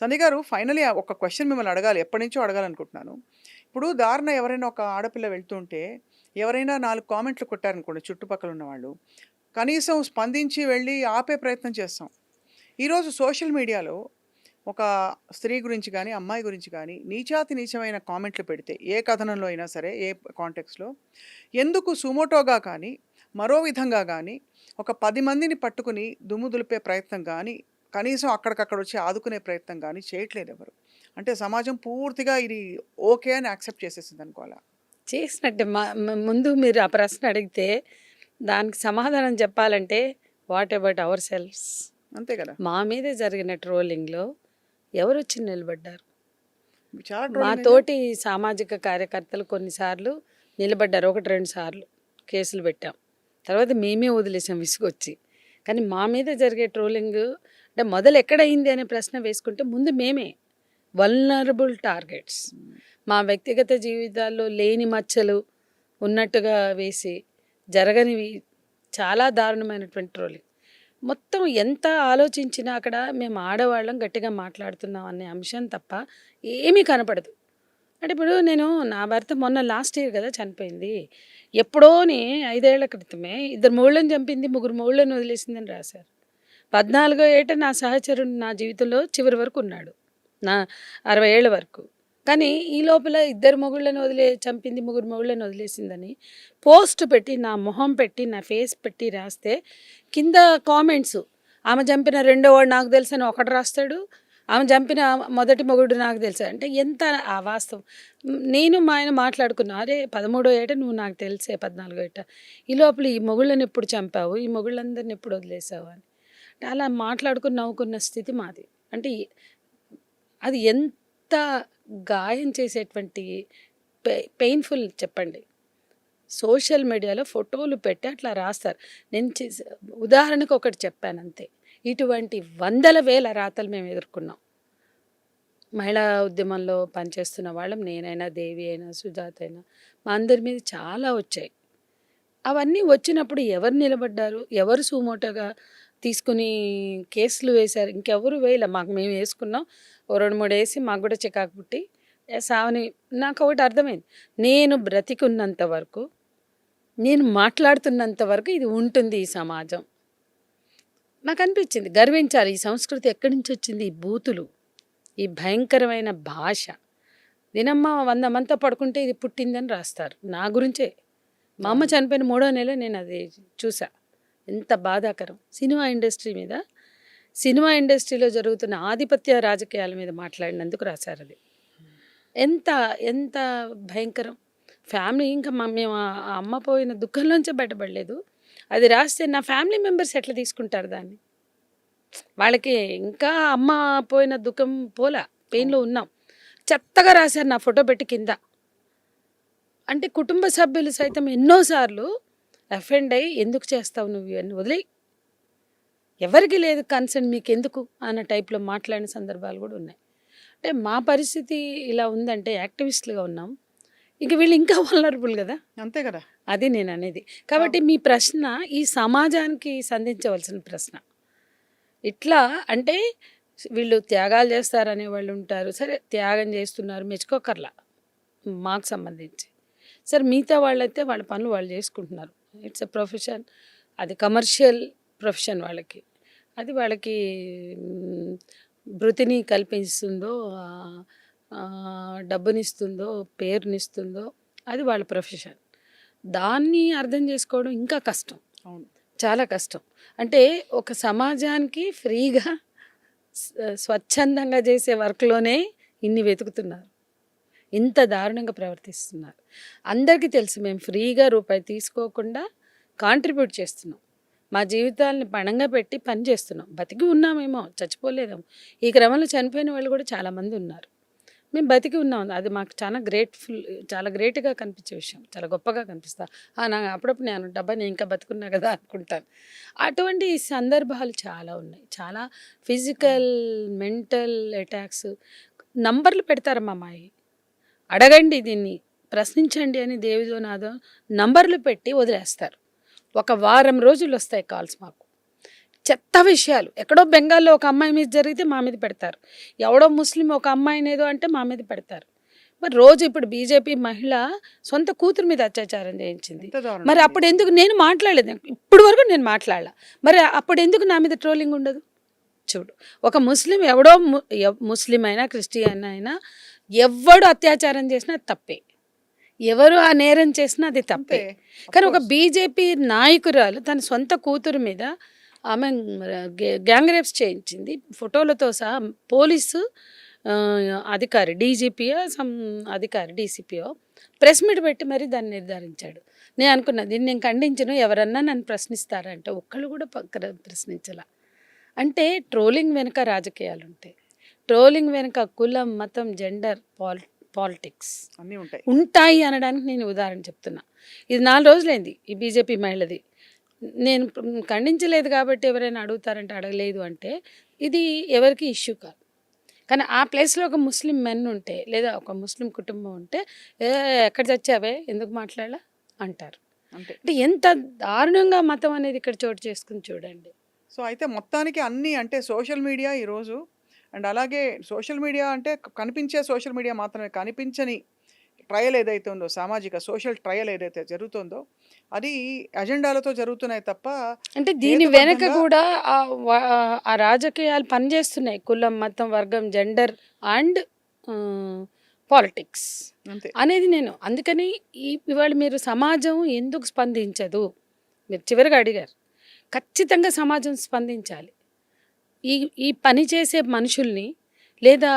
సంధ్య గారు ఫైనల్లీ ఒక క్వెషన్ మిమ్మల్ని అడగాలి. ఎప్పటినుంచో అడగాలనుకుంటున్నాను. ఇప్పుడు దారిన ఎవరైనా ఒక ఆడపిల్ల వెళ్తుంటే, ఎవరైనా 4 కామెంట్లు కొట్టారనుకోండి చుట్టుపక్కల ఉన్నవాళ్ళు. కనీసం స్పందించి వెళ్లి ఆపే ప్రయత్నం చేస్తాం. ఈరోజు సోషల్ మీడియాలో ఒక స్త్రీ గురించి గాని, అమ్మాయి గురించి గాని నీచాతి నీచమైన కామెంట్లు పెడితే, ఏ కథనంలో అయినా సరే, ఏ కాంటెక్స్ట్‌లో ఎందుకు సుమోటోగా కానీ, మరో విధంగా గానీ, ఒక 10 మందిని పట్టుకొని దుమ్ము దులిపే ప్రయత్నం గానీ, కనీసం అక్కడికక్కడొచ్చి ఆదుకునే ప్రయత్నం గానీ చేయట్లేదెవరు. అంటే సమాజం పూర్తిగా ఇది ఓకే అని యాక్సెప్ట్ చేసేసిందనుకోవాలా? చేసినట్టే ముందు మీరు ఆ ప్రశ్న అడిగితే దానికి సమాధానం చెప్పాలంటే వాట్ అబౌట్ అవర్ సెల్ఫ్స్. అంతే కదా! మా మీదే జరిగిన ట్రోలింగ్‌లో ఎవరొచ్చి నిలబడ్డారు? చాలా మా ట్రోలింగ్ అయిందా? తోటి సామాజిక కార్యకర్తలు కొన్నిసార్లు నిలబడ్డారు. 1, 2 సార్లు కేసులు పెట్టాం. తర్వాత మేమే వదిలేసాం విసుగొచ్చి. కానీ మా మీద జరిగే ట్రోలింగ్ అంటే మొదలు ఎక్కడయింది అనే ప్రశ్న వేసుకుంటే ముందు మేమే వల్నరబుల్ టార్గెట్స్. మా వ్యక్తిగత జీవితాల్లో లేని మచ్చలు ఉన్నట్టుగా వేసి జరగనివి చాలా దారుణమైనటువంటి ట్రోలింగ్. మొత్తం ఎంత ఆలోచించినా అక్కడ మేము ఆడవాళ్ళం గట్టిగా మాట్లాడుతున్నాం అనే అంశం తప్ప ఏమీ కనపడదు. అంటే ఇప్పుడు నేను నా భర్త మొన్న లాస్ట్ ఇయర్ కదా చనిపోయింది. ఎప్పుడోని 5 ఏళ్ల క్రితమే 2 మొగుళ్ళని చంపింది, 3 మొగుళ్ళని వదిలేసిందని రాశారు. 14వ ఏట నా సహచరుడు నా జీవితంలో చివరి వరకు ఉన్నాడు. నా 60 ఏళ్ల వరకు. కానీ ఈ లోపల 2 మొగుళ్ళని చంపింది, 3 మొగుళ్ళని వదిలేసిందని పోస్ట్ పెట్టి, నా మొహం పెట్టి, నా ఫేస్ పెట్టి రాస్తే కింద కామెంట్స్ ఆమె చంపిన రెండో వాడు నాకు తెలుసని ఒకటి రాస్తాడు, ఆమె చంపిన మొదటి మొగుడు నాకు తెలుసా. అంటే ఎంత వాస్తవం. నేను మా ఆయన మాట్లాడుకున్నా, అరే 13వ ఏట నువ్వు నాకు తెలిసే 14వ ఏట ఈ లోపల ఈ మొగుళ్ళని ఎప్పుడు చంపావు, ఈ మొగుళ్ళందరిని ఎప్పుడు వదిలేసావు అని. అంటే అలా మాట్లాడుకుని నవ్వుకున్న స్థితి మాది. అంటే అది ఎంత గాయం చేసేటువంటి పెయిన్ఫుల్ చెప్పండి. సోషల్ మీడియాలో ఫోటోలు పెట్టి అట్లా రాస్తారు. నేను ఉదాహరణకు ఒకటి చెప్పాను అంతే. ఇటువంటి వందల వేల రాతలు మేము ఎదుర్కొన్నాం. మహిళా ఉద్యమంలో పనిచేస్తున్న వాళ్ళం, నేనైనా, దేవి అయినా, సుజాత అయినా, మా అందరి మీద చాలా వచ్చాయి. అవన్నీ వచ్చినప్పుడు ఎవరు నిలబడ్డారు, ఎవరు సుమోటోగా తీసుకుని కేసులు వేశారు? ఇంకెవరు వేయలే. మాకు మేము వేసుకున్నాం. ఓ 2, 3 వేసి మాకు కూడా చికాకు పుట్టి సావని. నాకు ఒకటి అర్థమైంది, నేను బ్రతికున్నంత వరకు, నేను మాట్లాడుతున్నంత వరకు ఇది ఉంటుంది ఈ సమాజం. నాకు అనిపించింది గర్వించాలి. ఈ సంస్కృతి ఎక్కడి నుంచి వచ్చింది? ఈ బూతులు, ఈ భయంకరమైన భాష. దినమ్మ 100 మందితో పడుకుంటే ఇది పుట్టిందని రాస్తారు నా గురించే. మా అమ్మ చనిపోయిన 3వ నెల నేను అది చూసా. ఎంత బాధాకరం. సినిమా ఇండస్ట్రీ మీద, సినిమా ఇండస్ట్రీలో జరుగుతున్న ఆధిపత్య రాజకీయాల మీద మాట్లాడినందుకు రాశారు అది. ఎంత ఎంత భయంకరం. ఫ్యామిలీ ఇంకా మేము ఆ అమ్మ పోయిన దుఃఖంలోంచే బయటపడలేదు. అది రాస్తే నా ఫ్యామిలీ మెంబర్స్ ఎట్లా తీసుకుంటారు దాన్ని? వాళ్ళకి ఇంకా అమ్మ పోయిన దుఃఖం పోలా, పెయిన్లో ఉన్నాం. చెత్తగా రాశారు నా ఫోటో పెట్టి కింద. అంటే కుటుంబ సభ్యులు సైతం ఎన్నోసార్లు అఫెండ్ అయ్యి, ఎందుకు చేస్తావు నువ్వు ఇవన్నీ, వదిలేయి, ఎవరికి లేదు కన్సర్న్, మీకెందుకు అన్న టైప్లో మాట్లాడిన సందర్భాలు కూడా ఉన్నాయి. అంటే మా పరిస్థితి ఇలా ఉందంటే యాక్టివిస్టులుగా ఉన్నాం, ఇంక వీళ్ళు ఇంకా వల్నరబుల్ కదా. అంతే కదా! అది నేను అనేది. కాబట్టి మీ ప్రశ్న ఈ సమాజానికి సంధించవలసిన ప్రశ్న. ఇట్లా అంటే వీళ్ళు త్యాగాలు చేస్తారనే వాళ్ళు ఉంటారు. సరే, త్యాగం చేస్తున్నారు, మెచ్చుకోకర్లా మాకు సంబంధించి. సరే, మిగతా వాళ్ళైతే వాళ్ళ పనులు వాళ్ళు చేసుకుంటున్నారు. ఇట్స్ ఎ ప్రొఫెషన్, అది కమర్షియల్ ప్రొఫెషన్ వాళ్ళకి. అది వాళ్ళకి భృతిని కల్పిస్తుందో, డబ్బునిస్తుందో, పేరునిస్తుందో, అది వాళ్ళ ప్రొఫెషన్. దాన్ని అర్థం చేసుకోవడం ఇంకా కష్టం. అవును. చాలా కష్టం. అంటే ఒక సమాజానికి ఫ్రీగా స్వచ్ఛందంగా చేసే వర్క్లోనే ఇన్ని వెతుకుతున్నారు, ఇంత దారుణంగా ప్రవర్తిస్తున్నారు. అందరికీ తెలుసు మేము ఫ్రీగా రూపాయి తీసుకోకుండా కాంట్రిబ్యూట్ చేస్తున్నాం. మా జీవితాలని పణంగా పెట్టి పని చేస్తున్నాం. బతికి ఉన్నామేమో, చచ్చిపోలేదేమో. ఈ క్రమంలో చనిపోయిన వాళ్ళు కూడా చాలామంది ఉన్నారు. మేము బతికి ఉన్నాం. అది మాకు చాలా గ్రేట్ఫుల్, చాలా గ్రేట్గా కనిపించే విషయం, చాలా గొప్పగా కనిపిస్తా. నాకు అప్పుడప్పుడు నేను డబ్బా నేను ఇంకా బతుకున్నా కదా అనుకుంటాను. అటువంటి సందర్భాలు చాలా ఉన్నాయి. చాలా ఫిజికల్, మెంటల్ అటాక్స్. నంబర్లు పెడతారమ్మా అమ్మాయి, అడగండి దీన్ని, ప్రశ్నించండి అని దేవిదో నాదో నంబర్లు పెట్టి వదిలేస్తారు. 1 వారం రోజులు వస్తాయి కాల్స్ మాకు. చెత్త విషయాలు. ఎక్కడో బెంగాల్లో ఒక అమ్మాయి మీద జరిగితే మా మీద పెడతారు. ఎవడో ముస్లిం ఒక అమ్మాయిని ఏదో అంటే మా మీద పెడతారు. మరి రోజు ఇప్పుడు బీజేపీ మహిళ సొంత కూతురు మీద అత్యాచారం చేయించింది. ఎంత దారుణం మరి అండి. అప్పుడు ఎందుకు నేను మాట్లాడలేదు? ఇప్పుడు వరకు నేను మాట్లాడలా. మరి అప్పుడు ఎందుకు నా మీద ట్రోలింగ్ ఉండదు? చూడు, ఒక ముస్లిం ఎవడో ముస్లిం అయినా క్రిస్టియన్ అయినా ఎవడు అత్యాచారం చేసినా అది తప్పే. ఎవరు ఆ నేరం చేసినా అది తప్పే. అంతే. కానీ ఒక బీజేపీ నాయకురాలు తన సొంత కూతురు మీద ఆమె గ్యాంగ్ రేప్స్ చేయించింది ఫోటోలతో సహా. పోలీసు అధికారి డీజీపీయో సమ్ అధికారి డీసీపీయో ప్రెస్ మీట్ పెట్టి మరి దాన్ని నిర్ధారించాడు. నేను అనుకున్నా దీన్ని నేను ఖండించను, ఎవరన్నా నన్ను ప్రశ్నిస్తారంటే ఒక్కళ్ళు కూడా ప్రశ్నించాల. అంటే ట్రోలింగ్ వెనుక రాజకీయాలు ఉంటాయి, ట్రోలింగ్ వెనుక కులం మతం జెండర్ పాలిటిక్స్ అన్నీ ఉంటాయి. ఉంటాయి అనడానికి నేను ఉదాహరణ చెప్తున్నా. ఇది 4 రోజులైంది ఈ బీజేపీ మహిళది. నేను ఖండించలేదు కాబట్టి ఎవరైనా అడుగుతారంటే అడగలేదు అంటే ఇది ఎవరికి ఇష్యూ కాదు. కానీ ఆ ప్లేస్లో ఒక ముస్లిం మెన్ ఉంటే లేదా ఒక ముస్లిం కుటుంబం ఉంటే ఎక్కడ చచ్చావే ఎందుకు మాట్లాడాల అంటారు. అంతే. అంటే ఎంత దారుణంగా మతం అనేది ఇక్కడ చోటు చేసుకుని చూడండి. సో అయితే మొత్తానికి అన్నీ అంటే సోషల్ మీడియా ఈరోజు అండ్ అలాగే సోషల్ మీడియా అంటే కనిపించే సోషల్ మీడియా మాత్రమే, కనిపించని ట్రయల్ ఏదైతే ఉందో, సామాజిక సోషల్ ట్రయల్ ఏదైతే జరుగుతుందో అది అజెండాలతో జరుగుతున్నాయి తప్ప అంటే దీని వెనక హేతుబద్ధంగా కూడా ఆ రాజకీయాలు పనిచేస్తున్నాయి. కులం మతం వర్గం జెండర్ అండ్ పాలిటిక్స్ అంతే. అనేది నేను అందుకని ఇవాళ మీరు సమాజం ఎందుకు స్పందించదు మీరు చివరిగా అడిగారు. ఖచ్చితంగా సమాజం స్పందించాలి. ఈ పని చేసే మనుషుల్ని లేదా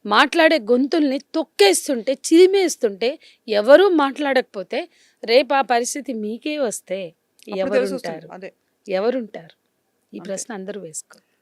మాట్లాడే గొంతుల్ని తొక్కేస్తుంటే చిరిమేస్తుంటే ఎవరూ మాట్లాడకపోతే రేపు ఆ పరిస్థితి మీకే వస్తే అప్పుడు తెలిసి వస్తుంది. ఎవరుంటారు? అదే. ఎవరుంటారు? ఈ అంతే. ప్రశ్న అందరూ వేసుకో.